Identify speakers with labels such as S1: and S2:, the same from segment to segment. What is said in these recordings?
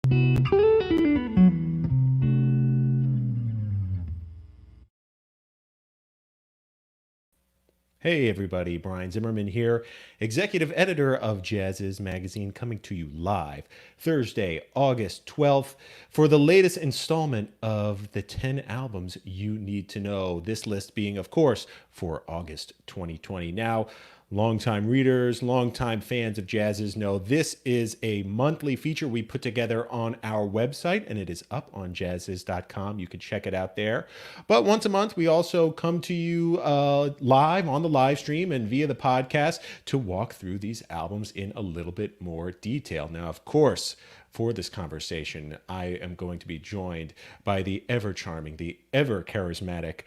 S1: Hey everybody, Brian Zimmerman here, executive editor of Jazz's Magazine, coming to you live Thursday, August 12th, for the latest installment of the 10 albums you need to know. This list being, of course, for August 2020. Now, longtime readers, longtime fans of Jazz's know this is a monthly feature we put together on our website, and it is up on jazzes.com. You can check it out there. But once a month, we also come to you live on the live stream and via the podcast to walk through these albums in a little bit more detail. Now, of course, for this conversation, I am going to be joined by the ever-charming, the ever-charismatic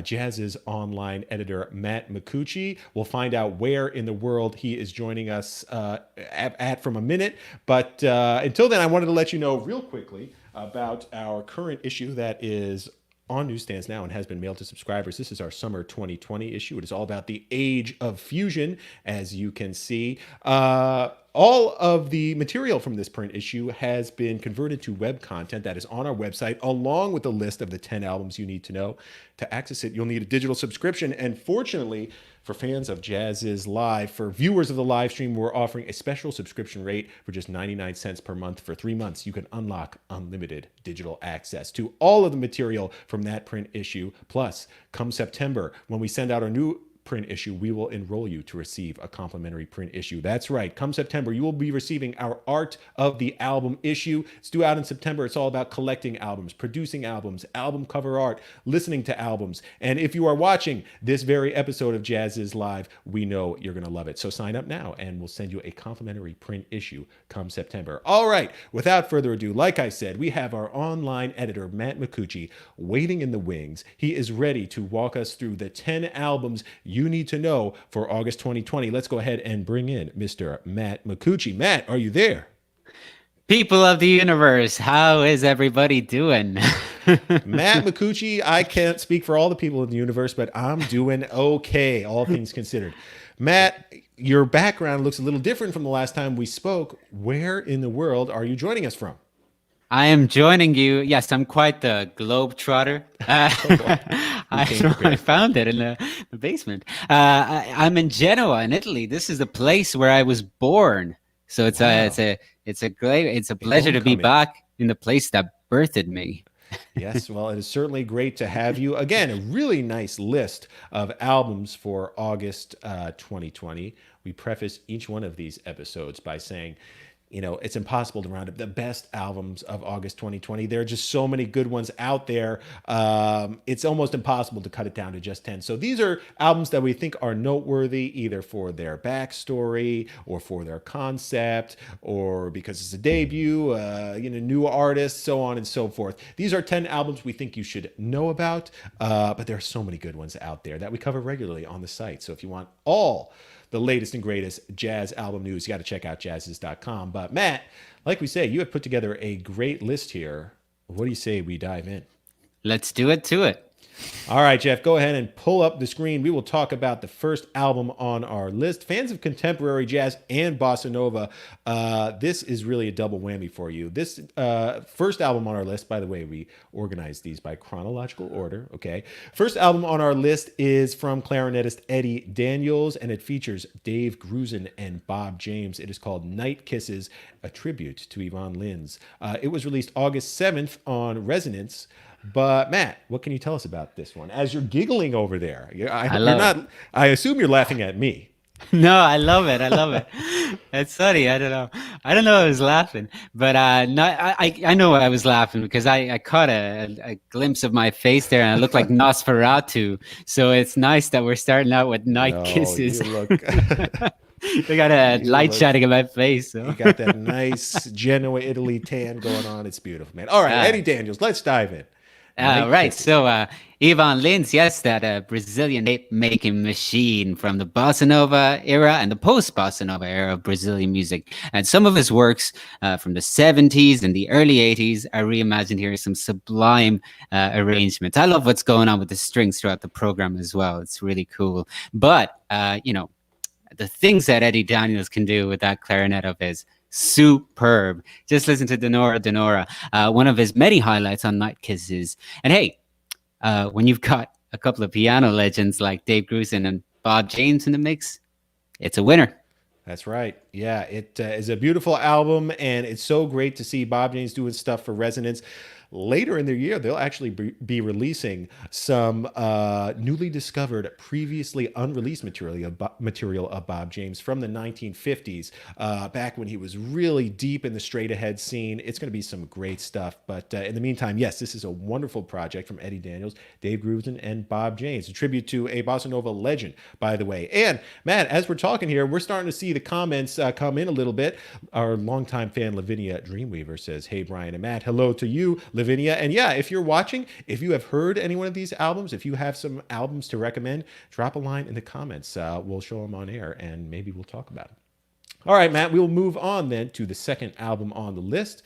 S1: Jazz's online editor, Matt Micucci. We'll find out where in the world he is joining us at from a minute. But until then, I wanted to let you know real quickly about our current issue that is on newsstands now and has been mailed to subscribers. This is our summer 2020 issue. It is all about the age of fusion, as you can see. All of the material from this print issue has been converted to web content that is on our website, along with a list of the 10 albums you need to know. To access it, you'll need a digital subscription. And fortunately, for fans of Jazz's Live, for viewers of the live stream, we're offering a special subscription rate for just 99 cents per month for 3 months. You can unlock unlimited digital access to all of the material from that print issue. Plus, come September, when we send out our new print issue, we will enroll you to receive a complimentary print issue. That's right. Come September, you will be receiving our Art of the Album issue. It's due out in September. It's all about collecting albums, producing albums, album cover art, listening to albums. And if you are watching this very episode of Jazz's Live, we know you're going to love it. So sign up now and we'll send you a complimentary print issue come September. All right. Without further ado, like I said, we have our online editor, Matt Micucci, waiting in the wings. He is ready to walk us through the 10 albums you need to know for August 2020. Let's go ahead and bring in Mr. Matt Micucci. Matt, are you there?
S2: People of the universe, how is everybody doing?
S1: Matt Micucci, I can't speak for all the people in the universe, but I'm doing okay, all things considered. Matt, your background looks a little different from the last time we spoke. Where in the world are you joining us from?
S2: I am joining you. Yes, I'm quite the globetrotter. I found it in the basement. I'm in Genoa, in Italy. This is the place where I was born. So it's a pleasure to be back in the place that birthed me.
S1: Yes, well, it is certainly great to have you. Again, a really nice list of albums for August 2020. We preface each one of these episodes by saying, you know, it's impossible to round up the best albums of August 2020. There are just so many good ones out there. It's almost impossible to cut it down to just 10. So these are albums that we think are noteworthy, either for their backstory or for their concept, or because it's a debut, new artist, so on and so forth. These are 10 albums we think you should know about, but there are so many good ones out there that we cover regularly on the site. So if you want all the latest and greatest jazz album news, you got to check out jazzes.com. But Matt, like we say, you have put together a great list here. What do you say we dive in?
S2: Let's do it to it.
S1: All right, Jeff, go ahead and pull up the screen. We will talk about the first album on our list. Fans of contemporary jazz and bossa nova, this is really a double whammy for you. This first album on our list, by the way, we organized these by chronological order, okay? First album on our list is from clarinetist Eddie Daniels, and it features Dave Grusin and Bob James. It is called Night Kisses, a tribute to Yvonne Lins. It was released August 7th on Resonance. But Matt, what can you tell us about this one? As you're giggling over there, I assume you're laughing at me.
S2: No, I love it. It's funny. I don't know. I was laughing, but I know I was laughing because I caught a glimpse of my face there, and I looked like Nosferatu. So it's nice that we're starting out with Night Kisses.
S1: You look.
S2: They got a light shining in my face. So.
S1: You got that nice Genoa, Italy tan going on. It's beautiful, man. All right, Eddie Daniels, let's dive in.
S2: Right. So Yvonne Lins, yes, that Brazilian tape-making machine from the bossa nova era and the post-bossa nova era of Brazilian music. And some of his works from the 70s and the early 80s are reimagined here, some sublime arrangements. I love what's going on with the strings throughout the program as well. It's really cool. But, the things that Eddie Daniels can do with that clarinet of his, superb. Just listen to Denora Denora, one of his many highlights on Night Kisses. And hey, when you've got a couple of piano legends like Dave Grusin and Bob James in the mix, it's a winner.
S1: That's right. Yeah, it is a beautiful album, and it's so great to see Bob James doing stuff for Resonance. Later in the year, they'll actually be releasing some newly discovered, previously unreleased material of Bob James from the 1950s, back when he was really deep in the straight ahead scene. It's going to be some great stuff. But in the meantime, yes, this is a wonderful project from Eddie Daniels, Dave Grusin, and Bob James. A tribute to a bossa nova legend, by the way. And Matt, as we're talking here, we're starting to see the comments come in a little bit. Our longtime fan, Lavinia Dreamweaver, says, "Hey, Brian and Matt, hello to you, Lavinia. And yeah, if you're watching, if you have heard any one of these albums, if you have some albums to recommend, drop a line in the comments. We'll show them on air and maybe we'll talk about them." All right, Matt, we'll move on then to the second album on the list.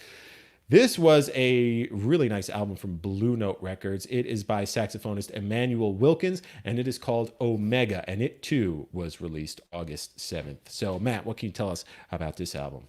S1: This was a really nice album from Blue Note Records. It is by saxophonist Emmanuel Wilkins, and it is called Omega, and it too was released August 7th. So, Matt, what can you tell us about this album?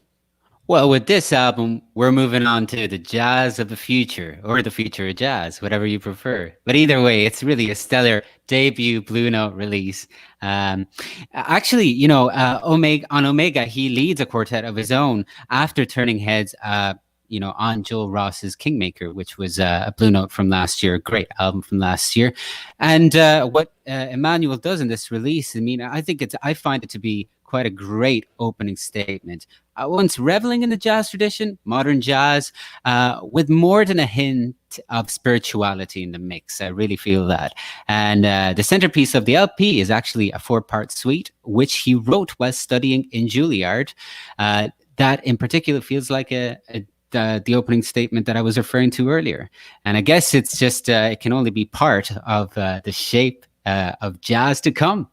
S2: Well, with this album, we're moving on to the jazz of the future, or the future of jazz, whatever you prefer. But either way, it's really a stellar debut Blue Note release. Actually, Omega, on Omega, he leads a quartet of his own after turning heads, on Joel Ross's Kingmaker, which was a Blue Note from last year, a great album from last year. And what Emmanuel does in this release, I find it to be quite a great opening statement. Once reveling in the jazz tradition, modern jazz, with more than a hint of spirituality in the mix. I really feel that. And the centerpiece of the LP is actually a 4-part suite, which he wrote while studying in Juilliard. That in particular feels like the opening statement that I was referring to earlier. And I guess it's just, it can only be part of the shape of jazz to come.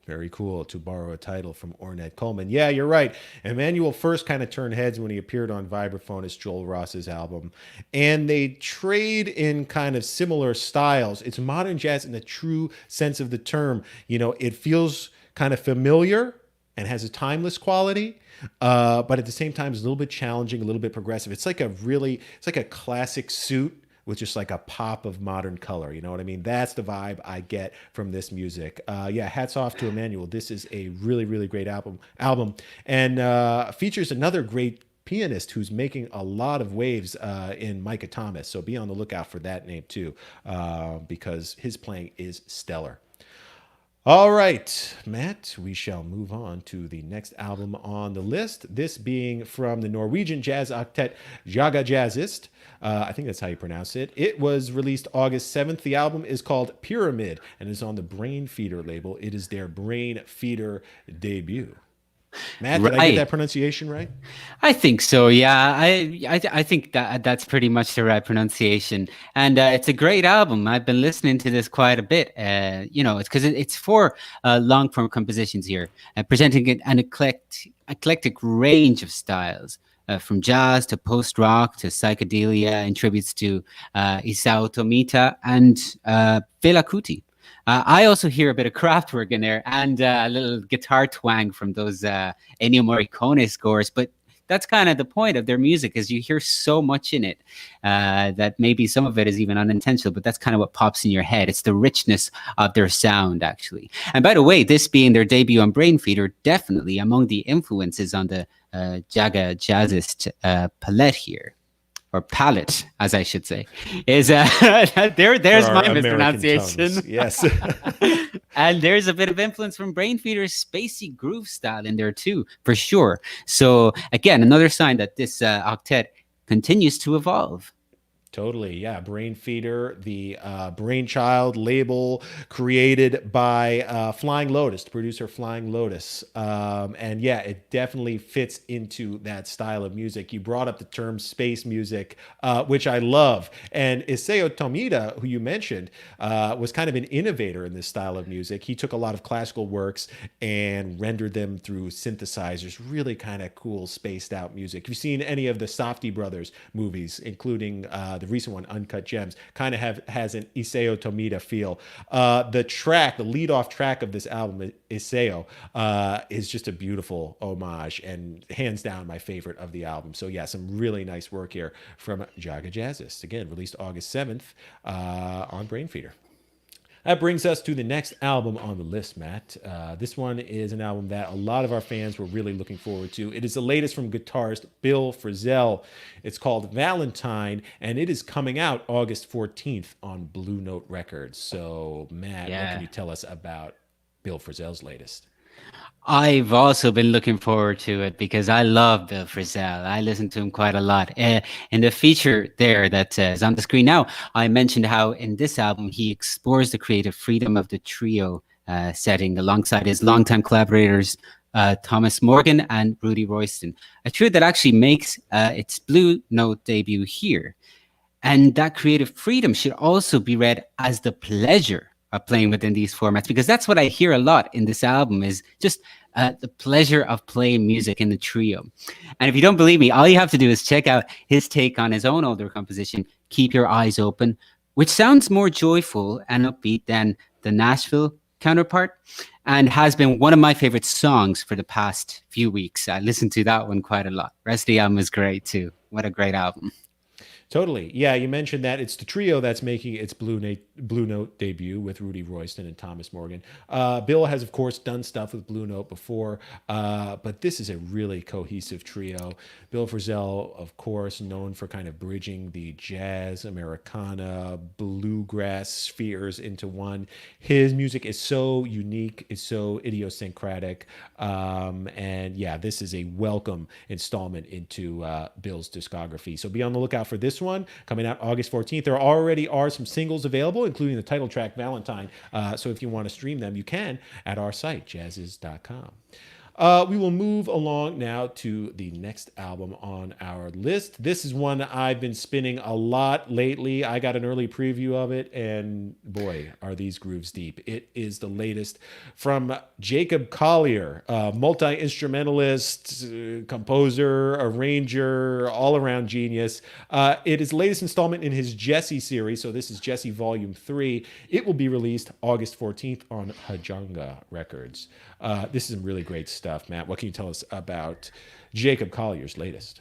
S1: Very cool, to borrow a title from Ornette Coleman. Yeah, you're right. Emmanuel first kind of turned heads when he appeared on vibraphone as Joel Ross's album. And they trade in kind of similar styles. It's modern jazz in the true sense of the term. It feels kind of familiar and has a timeless quality. But at the same time, it's a little bit challenging, a little bit progressive. It's like a classic suit with just like a pop of modern color. You know what I mean? That's the vibe I get from this music. Hats off to Emmanuel. This is a really, really great album, and features another great pianist who's making a lot of waves in Micah Thomas. So be on the lookout for that name too, because his playing is stellar. All right, Matt, we shall move on to the next album on the list, this being from the Norwegian jazz octet Jaga Jazzist. I think that's how you pronounce it. It was released August 7th. The album is called Pyramid and is on the Brain Feeder label. It is their Brain Feeder debut. Matt, did I get that pronunciation right?
S2: I think so. Yeah, I think that's pretty much the right pronunciation, and it's a great album. I've been listening to this quite a bit. It's because it's 4 long form compositions here, presenting an eclectic range of styles. From jazz to post-rock to psychedelia, and tributes to Isao Tomita and Fela Kuti. I also hear a bit of Kraftwerk in there and a little guitar twang from those Ennio Morricone scores. But that's kind of the point of their music, is you hear so much in it that maybe some of it is even unintentional, but that's kind of what pops in your head. It's the richness of their sound, actually. And by the way, this being their debut on Brain Feeder, definitely among the influences on the Jaga Jazzist palette here. Or palette, as I should say, is there's my mispronunciation.
S1: Yes.
S2: And there's a bit of influence from Brain Feeder's spacey groove style in there too, for sure. So again, another sign that this octet continues to evolve.
S1: Totally, yeah. Brain Feeder, the brainchild label created by Flying Lotus, the producer Flying Lotus. And yeah, it definitely fits into that style of music. You brought up the term space music, which I love. And Isao Tomita, who you mentioned, was kind of an innovator in this style of music. He took a lot of classical works and rendered them through synthesizers. Really kind of cool, spaced out music. If you've seen any of the Safdie brothers movies, including the the recent one, Uncut Gems, kind of has an Isao Tomita feel. The lead off track of this album, Isao, is just a beautiful homage and hands down my favorite of the album. So yeah, some really nice work here from Jaga Jazzist. Again, released August 7th on Brainfeeder. That brings us to the next album on the list, Matt. This one is an album that a lot of our fans were really looking forward to. It is the latest from guitarist Bill Frisell. It's called Valentine, and it is coming out August 14th on Blue Note Records. So, Matt, what can you tell us about Bill Frisell's latest?
S2: I've also been looking forward to it because I love Bill Frisell. I listen to him quite a lot. In the feature there that is on the screen now, I mentioned how in this album he explores the creative freedom of the trio setting alongside his longtime collaborators Thomas Morgan and Rudy Royston, a trio that actually makes its Blue Note debut here. And that creative freedom should also be read as the pleasure of playing within these formats, because that's what I hear a lot in this album is just the pleasure of playing music in the trio. And if you don't believe me, all you have to do is check out his take on his own older composition, Keep Your Eyes Open, which sounds more joyful and upbeat than the Nashville counterpart and has been one of my favorite songs for the past few weeks. I listened to that one quite a lot. The rest of the album is great too. What a great album.
S1: Totally. Yeah, you mentioned that it's the trio that's making its Blue Note debut with Rudy Royston and Thomas Morgan. Bill has, of course, done stuff with Blue Note before, but this is a really cohesive trio. Bill Frisell, of course, known for kind of bridging the jazz, Americana, bluegrass spheres into one. His music is so unique, is so idiosyncratic, and yeah, this is a welcome installment into Bill's discography. So be on the lookout for this one coming out August 14th. There already are some singles available, including the title track Valentine. So if you want to stream them, you can at our site, jazzes.com. We will move along now to the next album on our list. This is one I've been spinning a lot lately. I got an early preview of it, and boy, are these grooves deep. It is the latest from Jacob Collier, a multi-instrumentalist, composer, arranger, all-around genius. It is the latest installment in his Jesse series, so this is Jesse Volume 3. It will be released August 14th on Hajanga Records. This is some really great stuff, Matt. What can you tell us about Jacob Collier's latest?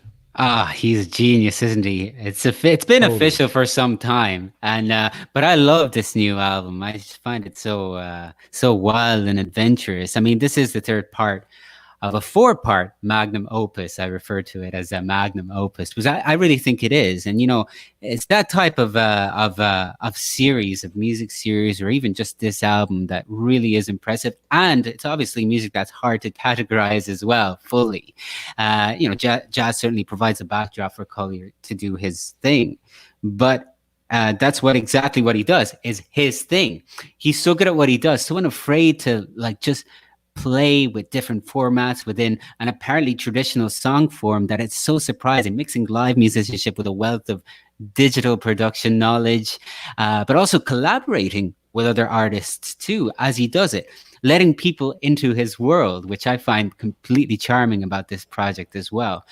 S2: He's a genius, isn't he? It's been official for some time, and but I love this new album. I just find it so wild and adventurous. I mean, this is the third part of a 4-part magnum opus. I refer to it as a magnum opus because I really think it is. And, you know, it's that type of series, of music series, or even just this album that really is impressive. And it's obviously music that's hard to categorize as well, fully. You know, jazz certainly provides a backdrop for Collier to do his thing. But that's exactly what he does, is his thing. He's so good at what he does, so unafraid to just play with different formats within an apparently traditional song form that it's so surprising, mixing live musicianship with a wealth of digital production knowledge, but also collaborating with other artists too as he does it, letting people into his world, which I find completely charming about this project as well.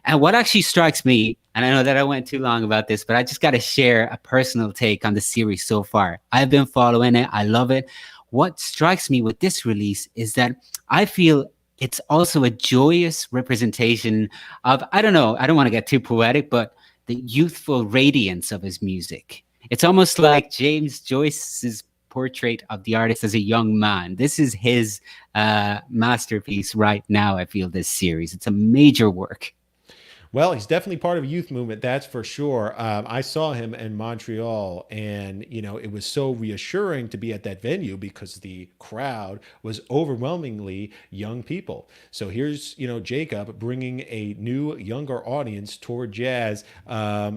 S2: And what actually strikes me, and I know that I went too long about this, but I just got to share a personal take on the series so far. I've been following it. I love it. What strikes me with this release is that I feel it's also a joyous representation of, I don't know, I don't want to get too poetic, but the youthful radiance of his music. It's almost like James Joyce's portrait of the artist as a young man. This is his masterpiece right now, I feel, this series. It's a major work.
S1: Well, he's definitely part of a youth movement, that's for sure. I saw him in Montreal, and it was so reassuring to be at that venue because the crowd was overwhelmingly young people. So here's Jacob bringing a new, younger audience toward jazz,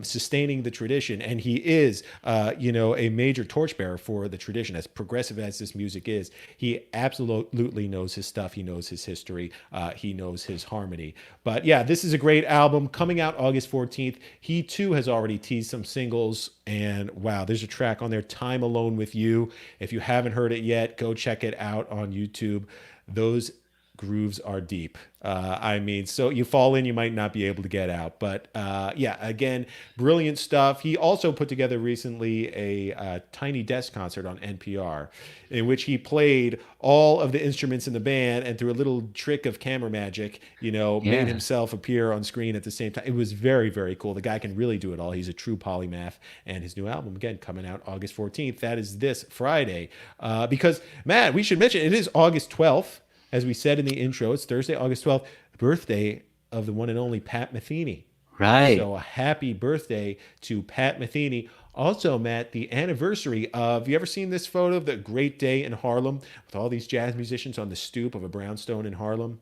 S1: sustaining the tradition, and he is a major torchbearer for the tradition. As progressive as this music is, he absolutely knows his stuff. He knows his history. He knows his harmony. But yeah, this is a great album. Coming out August 14th. He too has already teased some singles, and wow, there's a track on there, Time Alone with You. If you haven't heard it yet, go check it out on YouTube. Those grooves are deep. I mean, so you fall in, you might not be able to get out. But yeah, again, brilliant stuff. He also put together recently a Tiny Desk concert on NPR in which he played all of the instruments in the band and through a little trick of camera magic, made
S2: Yeah.
S1: himself appear on screen at the same time. It was very, very cool. The guy can really do it all. He's a true polymath. And his new album, again, coming out August 14th. That is this Friday. Because, Matt, we should mention it is August 12th. As we said in the intro, it's Thursday, August 12th, birthday of the one and only Pat Metheny.
S2: Right.
S1: So a happy birthday to Pat Metheny. Also, Matt, the anniversary of, have you ever seen this photo of the great day in Harlem with all these jazz musicians on the stoop of a brownstone in Harlem?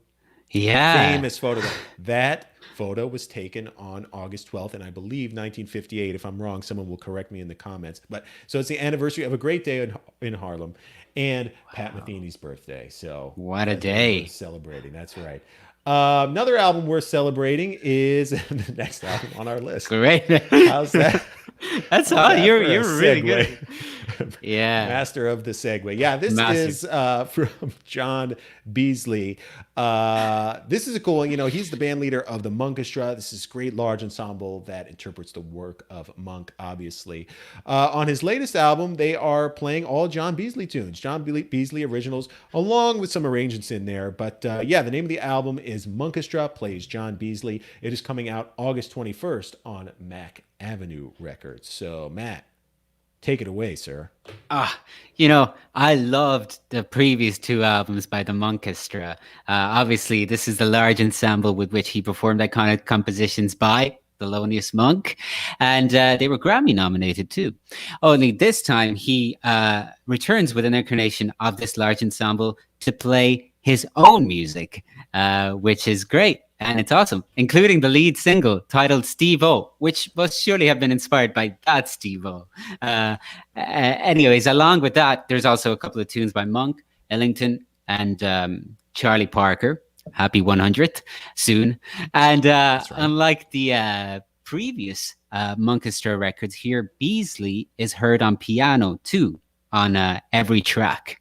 S2: Yeah.
S1: Famous photo. That photo was taken on August 12th, and I believe 1958. If I'm wrong, someone will correct me in the comments. But so it's the anniversary of a great day in Harlem and Pat Metheny's birthday. So
S2: What a
S1: that's what
S2: day.
S1: we're celebrating. That's right. Another album we're celebrating is the next album on our list.
S2: Great.
S1: How's that?
S2: That's
S1: How's
S2: all.
S1: that
S2: You're
S1: for a
S2: really good.
S1: segue?
S2: Yeah.
S1: Master of the segue. Yeah, this
S2: Master.
S1: is from John Beasley. This is a cool one. He's the band leader of the Monkestra. This is a great large ensemble that interprets the work of Monk, obviously. On his latest album, they are playing all John Beasley tunes, John Beasley originals, along with some arrangements in there. But yeah, the name of the album is Monkestra Plays John Beasley. It is coming out August 21st on Mac Avenue Records. So, Matt, take it away, sir.
S2: I loved the previous two albums by the Monkestra. Obviously, this is the large ensemble with which he performed iconic compositions by Thelonious Monk, and they were Grammy nominated too. Only this time he returns with an incarnation of this large ensemble to play his own music, which is great. And it's awesome, including the lead single titled Steve-O, which must surely have been inspired by that Steve-O. Anyways, along with that, there's also a couple of tunes by Monk, Ellington, and Charlie Parker. Happy 100th soon. And
S1: right.
S2: Unlike the previous Monkestra records, here Beasley is heard on piano too, on every track.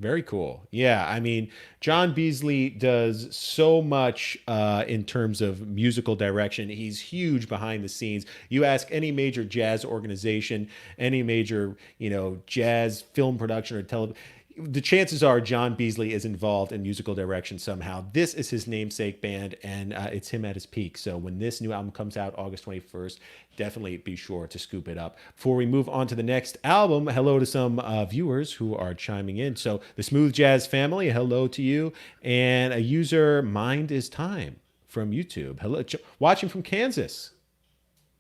S1: Very cool. Yeah, I mean, John Beasley does so much in terms of musical direction. He's huge behind the scenes. You ask any major jazz organization, any major, jazz film production or television, the chances are John Beasley is involved in musical direction somehow. This is his namesake band, and it's him at his peak. So when this new album comes out August 21st, definitely be sure to scoop it up. Before we move on to the next album, hello to some viewers who are chiming in. So the Smooth Jazz family, hello to you. And a user, Mind is Time from YouTube. Hello, watching from Kansas.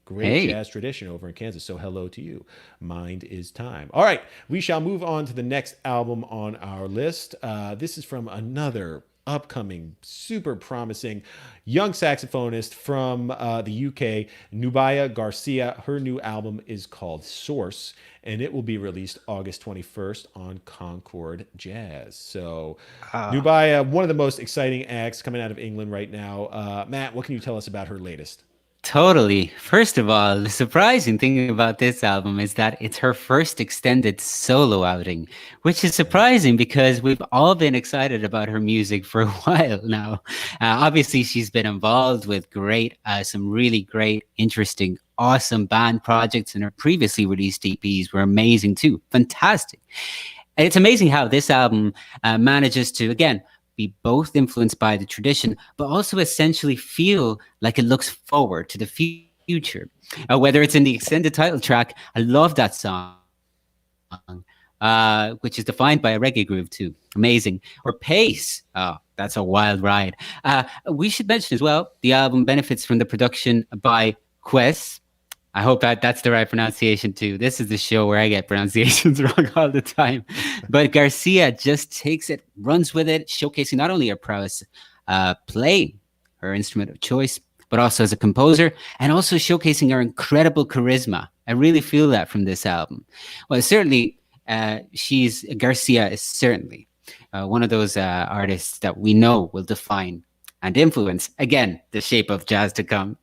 S1: Great jazz tradition over in Kansas. So hello to you. Mind is Time. All right, we shall move on to the next album on our list. This is from another upcoming, super promising young saxophonist from the UK, Bianca Garcia. Her new album is called Source, and it will be released August 21st on Concord Jazz. So Bianca, one of the most exciting acts coming out of England right now. Matt, what can you tell us about her latest?
S2: Totally. First of all, the surprising thing about this album is that it's her first extended solo outing, which is surprising because we've all been excited about her music for a while now. Obviously, she's been involved with some really great, interesting, awesome band projects, and her previously released EPs were amazing too. Fantastic. And it's amazing how this album manages to, again, be both influenced by the tradition, but also essentially feel like it looks forward to the future. Whether it's in the extended title track, I love that song, which is defined by a reggae groove too. Amazing. Or Pace. Oh, that's a wild ride. We should mention as well, the album benefits from the production by Quest. I hope that's the right pronunciation too. This is the show where I get pronunciations wrong all the time. But Garcia just takes it, runs with it, showcasing not only her prowess playing her instrument of choice, but also as a composer, and also showcasing her incredible charisma. I really feel that from this album. Well, certainly, Garcia is certainly one of those artists that we know will define and influence, again, the shape of jazz to come.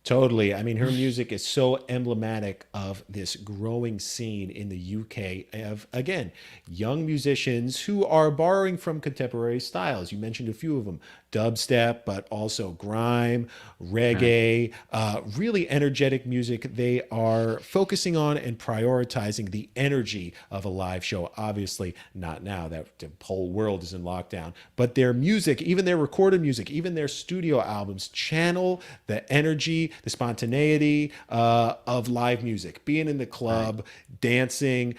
S1: Totally. I mean, her music is so emblematic of this growing scene in the UK of, again, young musicians who are borrowing from contemporary styles. You mentioned a few of them: dubstep, but also grime,
S2: Right.
S1: reggae, really energetic music. They are focusing on and prioritizing the energy of a live show. Obviously, not now that the whole world is in lockdown, but their music, even their recorded music, even their studio albums, channel the energy, the spontaneity of live music, being in the
S2: Right.
S1: club, dancing.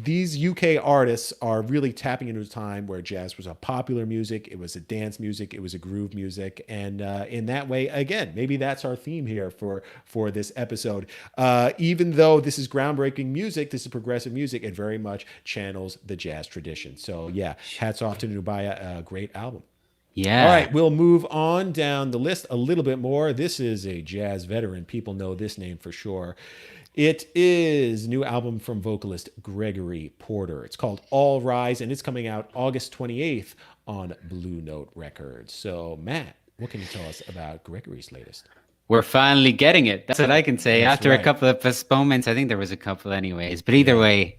S1: These UK artists are really tapping into a time where jazz was a popular music, it was a dance music, it was a groove music, and in that way, again, maybe that's our theme here for this episode. Even though this is groundbreaking music, this is progressive music, it very much channels the jazz tradition. So yeah, hats off to Nubaya, a great album. All
S2: Yeah.
S1: right, we'll move on down the list a little bit more. This is a jazz veteran. People know this name for sure. It is a new album from vocalist Gregory Porter. It's called All Rise, and it's coming out August 28th on Blue Note Records. So, Matt, what can you tell us about Gregory's latest?
S2: We're finally getting it. That's what I can say.
S1: That's
S2: After a
S1: right.
S2: couple of postponements, I think there was a couple anyways. But either
S1: Yeah.
S2: way,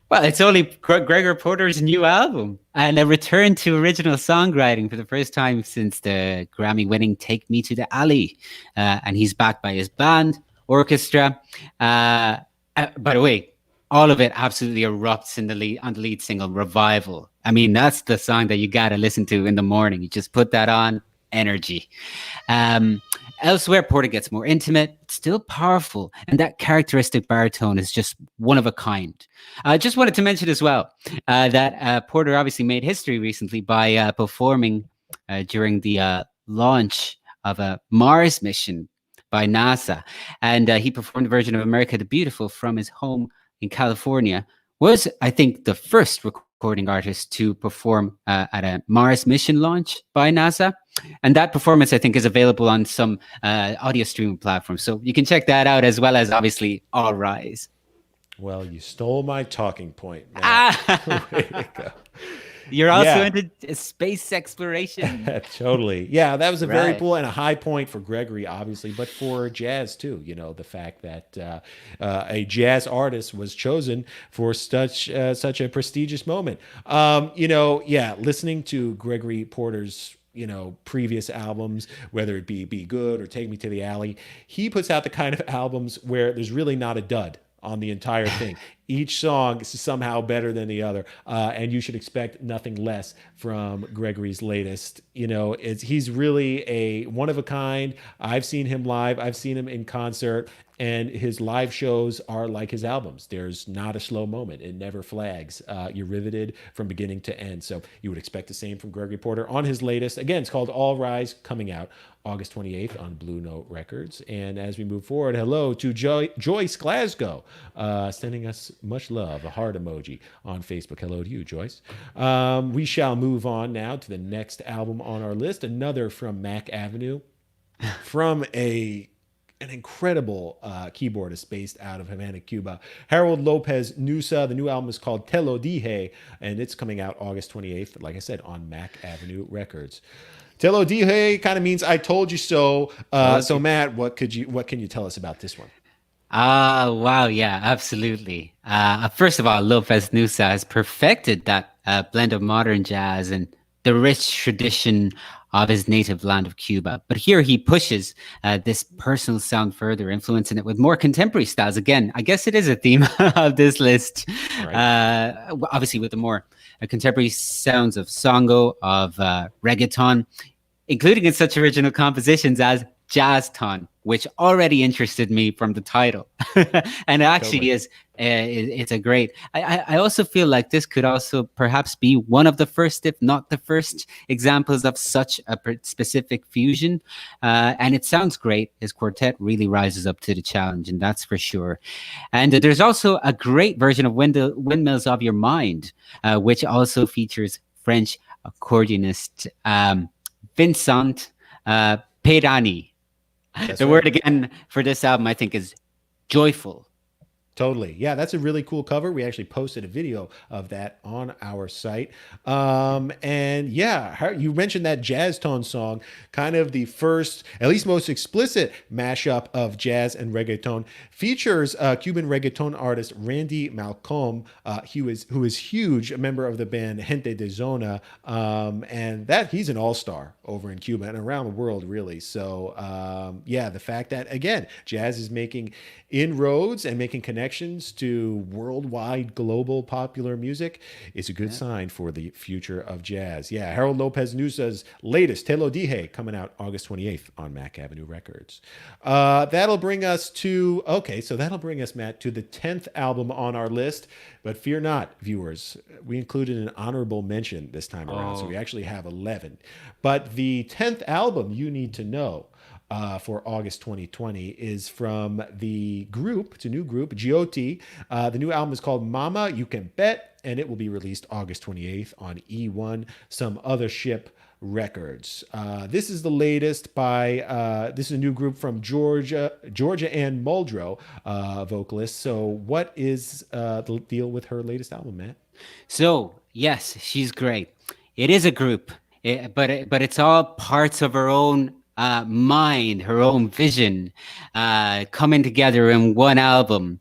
S2: well, it's only Gregory Porter's new album and a return to original songwriting for the first time since the Grammy-winning "Take Me to the Alley," and he's backed by his band, orchestra. By the way, all of it absolutely erupts in the lead on the lead single "Revival." I mean, that's the song that you gotta listen to in the morning. You just put that on, energy. Um, Elsewhere, Porter gets more intimate, still powerful, and that characteristic baritone is just one of a kind. I just wanted to mention as well that Porter obviously made history recently by performing during the launch of a Mars mission by NASA, and he performed a version of "America the Beautiful" from his home in California. Was, I think, the first recording artist to perform at a Mars mission launch by NASA. And that performance, I think, is available on some audio streaming platforms. So you can check that out, as well as obviously All Rise.
S1: Well, you stole my talking point, Matt.
S2: Ah,
S1: Way to go.
S2: you're also
S1: Yeah.
S2: into space exploration.
S1: Totally. Yeah, that was a very
S2: Right.
S1: cool and a high point for Gregory, obviously, but for jazz too. You know, the fact that a jazz artist was chosen for such a prestigious moment. Yeah, listening to Gregory Porter's previous albums, whether it be Good or Take Me to the Alley, he puts out the kind of albums where there's really not a dud on the entire thing. Each song is somehow better than the other, and you should expect nothing less from Gregory's latest. He's really a one of a kind. I've seen him live. I've seen him in concert, and his live shows are like his albums. There's not a slow moment. It never flags. You're riveted from beginning to end. So you would expect the same from Gregory Porter on his latest. Again, it's called All Rise, coming out August 28th on Blue Note Records. And as we move forward, hello to Joyce Glasgow, sending us much love, a heart emoji on Facebook. Hello to you, Joyce. We shall move on now to the next album on our list, another from Mac Avenue, from an incredible keyboardist based out of Havana, Cuba, Harold LopezNoosa. The new album is called Te Lo Dije, and it's coming out August 28th, like I said, on Mac Avenue Records. Te Lo Dije kind of means "I told you so."
S2: Told
S1: So
S2: you.
S1: Matt, what can you tell us about this one?
S2: Wow, yeah, absolutely. First of all, Lopez Nusa has perfected that blend of modern jazz and the rich tradition of his native land of Cuba. But here he pushes this personal sound further, influencing it with more contemporary styles. Again, I guess it is a theme of this list.
S1: Right.
S2: Obviously, with the more contemporary sounds of songo, of reggaeton, including in such original compositions as Jazz Ton, which already interested me from the title. And it actually
S1: Totally.
S2: is, it's a great. I also feel like this could also perhaps be one of the first, if not the first, examples of such a specific fusion. And it sounds great. His quartet really rises up to the challenge, and that's for sure. And there's also a great version of Windmills of Your Mind, which also features French accordionist Vincent Perani.
S1: That's
S2: The
S1: right.
S2: word again for this album, I think, is joyful.
S1: Totally. Yeah, that's a really cool cover. We actually posted a video of that on our site. And yeah, you mentioned that jazz tone song, kind of the first, at least most explicit mashup of jazz and reggaeton, features Cuban reggaeton artist Randy Malcolm, who is huge, a member of the band Gente de Zona. And that he's an all-star over in Cuba and around the world, really. So yeah, the fact that, again, jazz is making inroads and making connections to worldwide global popular music is a good sign for the future of jazz. Yeah, Harold LopezNoosa's latest Te Lo Dije coming out August 28th on Mac Avenue Records. That'll bring us to, okay, so that'll bring us, Matt, to the 10th album on our list. But fear not, viewers, we included an honorable mention this time around, so we actually have 11. But the 10th album you need to know for August 2020 is from the group. It's a new group, Giotti. The new album is called Mama You Can Bet, and it will be released August 28th on E1, Some Other Ship Records. This is the latest by, this is a new group from Georgia Ann Muldrow, vocalist. So what is the deal with her latest album, Matt?
S2: So yes, she's great. It is a group, but it's all parts of her own mind, her own vision, coming together in one album.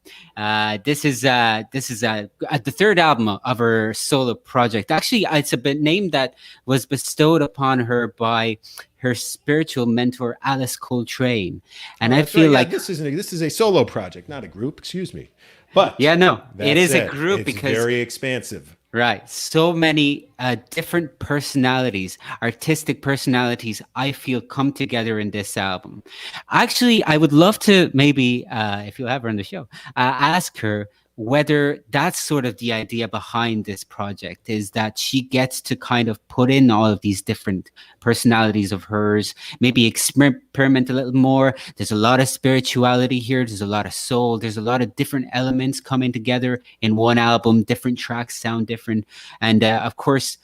S2: This is the third album of her solo project. Actually, it's a name that was bestowed upon her by her spiritual mentor Alice Coltrane, and I feel like
S1: this is a solo project, not a group. Excuse me, but
S2: yeah, no, it is a group
S1: it's
S2: because
S1: very expansive.
S2: Right. So many different personalities, artistic personalities, I feel come together in this album. Actually, I would love to maybe, if you'll have her on the show, ask her whether that's sort of the idea behind this project, is that she gets to kind of put in all of these different personalities of hers, maybe experiment a little more. There's a lot of spirituality here. There's a lot of soul. There's a lot of different elements coming together in one album. Different tracks sound different. And of course,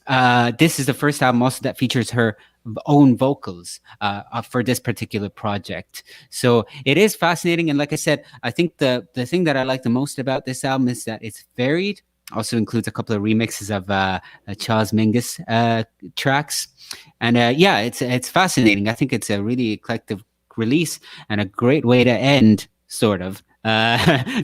S2: this is the first album also that features her own vocals for this particular project. So it is fascinating. And like I said, I think the thing that I like the most about this album is that it's varied. Also includes a couple of remixes of Charles Mingus tracks. And yeah, it's fascinating. I think it's a really eclectic release and a great way to end, sort of,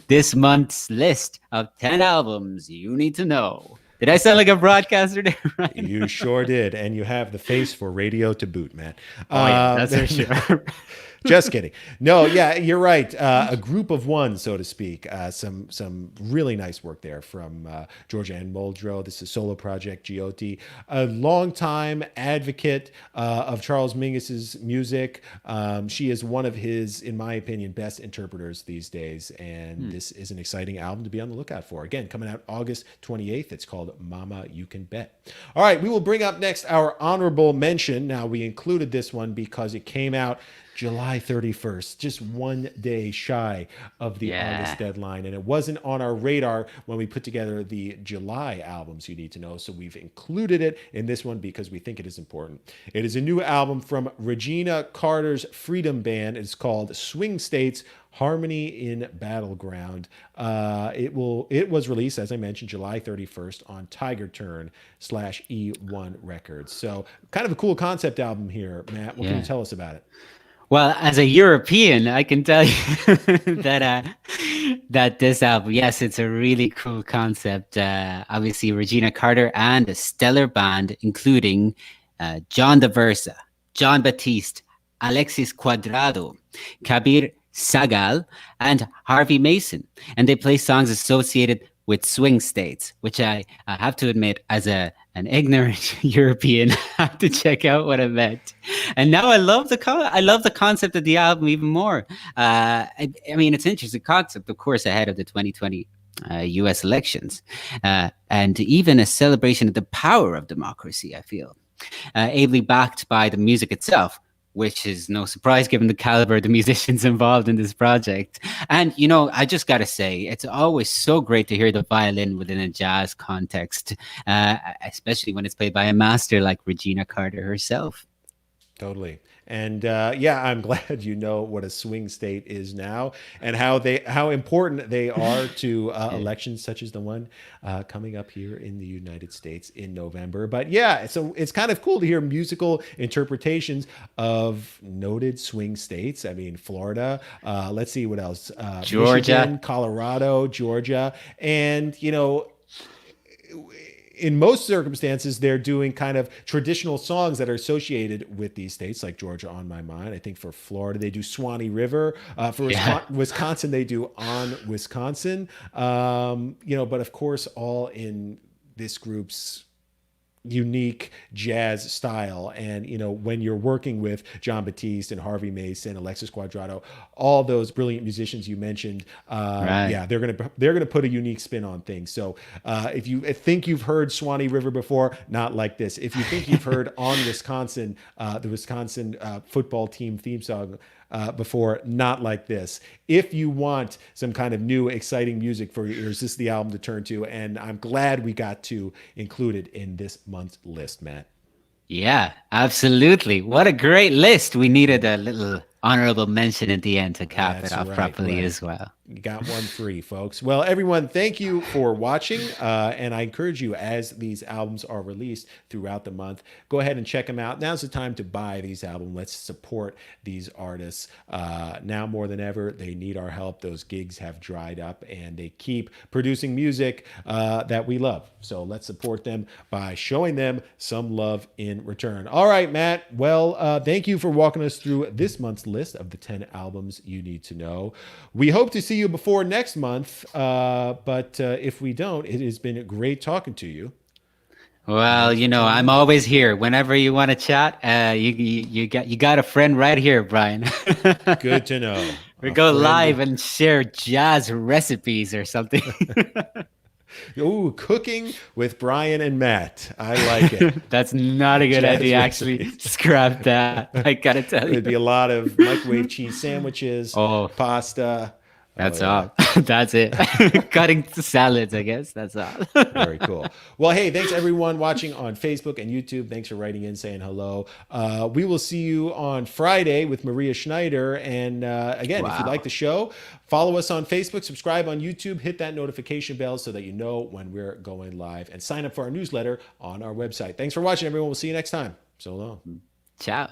S2: this month's list of 10 albums you need to know. Did I sound like a broadcaster there, Ryan?
S1: You sure did. And you have the face for radio to boot, Matt.
S2: Oh, yeah, that's for sure.
S1: Just kidding. No, yeah, you're right. A group of one, so to speak. Some really nice work there from Georgia Ann Muldrow. This is a solo project, Giotti. A longtime advocate of Charles Mingus's music. She is one of his, in my opinion, best interpreters these days. And this is an exciting album to be on the lookout for. Again, coming out August 28th. It's called Mama You Can Bet. All right, we will bring up next our honorable mention. Now, we included this one because it came out July 31st, just 1 day shy of the August deadline. And it wasn't on our radar when we put together the July albums you need to know. So we've included it in this one because we think it is important. It is a new album from Regina Carter's Freedom Band. It's called Swing States Harmony in Battleground. It was released, as I mentioned, July 31st on Tiger Turn /E1 Records. So kind of a cool concept album here, Matt. What can you tell us about it?
S2: Well, as a European, I can tell you that this album, yes, it's a really cool concept. Obviously, Regina Carter and a stellar band, including John Daversa, John Batiste, Alexis Cuadrado, Kabir Sagal, and Harvey Mason. And they play songs associated with swing states, which I have to admit, as an ignorant European, I have to check out what it meant. And now I love the concept of the album even more. I mean, it's an interesting concept, of course, ahead of the 2020 U.S. elections, and even a celebration of the power of democracy, I feel, ably backed by the music itself, which is no surprise given the caliber of the musicians involved in this project. And, you know, I just got to say, it's always so great to hear the violin within a jazz context, especially when it's played by a master like Regina Carter herself.
S1: Totally. And yeah, I'm glad you know what a swing state is now and how important they are to
S2: Yeah.
S1: elections such as the one coming up here in the United States in November. But yeah, so it's kind of cool to hear musical interpretations of noted swing states. I mean, Florida. Let's see what else.
S2: Georgia.
S1: Michigan, Colorado, Georgia, and in most circumstances, they're doing kind of traditional songs that are associated with these states, like Georgia on My Mind. I think for Florida, they do Swanee River. For
S2: Yeah.
S1: Wisconsin, they do On Wisconsin. But of course, all in this group's unique jazz style. And when you're working with John Batiste and Harvey Mason, Alexis Quadrado, all those brilliant musicians you mentioned,
S2: Right.
S1: yeah, they're gonna put a unique spin on things. So if you think you've heard Swanee River before, not like this. If you think you've heard On Wisconsin, the Wisconsin football team theme song, before, not like this. If you want some kind of new, exciting music for your ears, this is the album to turn to. And I'm glad we got to include it in this month's list, Matt.
S2: Yeah, absolutely. What a great list. We needed a little honorable mention at the end to cap it
S1: That's
S2: off
S1: right.
S2: properly
S1: Right.
S2: as well.
S1: You got one free, folks. Well, everyone, thank you for watching. And I encourage you, as these albums are released throughout the month, go ahead and check them out. Now's the time to buy these albums. Let's support these artists. Now more than ever, they need our help. Those gigs have dried up and they keep producing music that we love. So let's support them by showing them some love in return. All right, Matt. Well, thank you for walking us through this month's list of the 10 albums you need to know. We hope to see you before next month, but if we don't, it has been great talking to you.
S2: Well, I'm always here. Whenever you want to chat, you got a friend right here, Brian.
S1: Good to know.
S2: We
S1: A
S2: go
S1: friend.
S2: live and share jazz recipes or something.
S1: Ooh, cooking with Brian and Matt. I like it.
S2: That's not a good
S1: Jazz
S2: idea. Actually,
S1: recipes.
S2: scrap that. I gotta tell
S1: It'd be
S2: you.
S1: a lot of microwave cheese sandwiches,
S2: Oh,
S1: pasta.
S2: that's
S1: Oh, yeah.
S2: all. That's it. Cutting salads, I guess. That's all.
S1: Very cool. Well, hey, thanks everyone watching on Facebook and YouTube. Thanks for writing in, saying hello. We will see you on Friday with Maria Schneider. And again, if you
S2: Wow.
S1: like the show, follow us on Facebook, subscribe on YouTube, hit that notification bell so that you know when we're going live, and sign up for our newsletter on our website. Thanks for watching, everyone. We'll see you next time. So long.
S2: Ciao.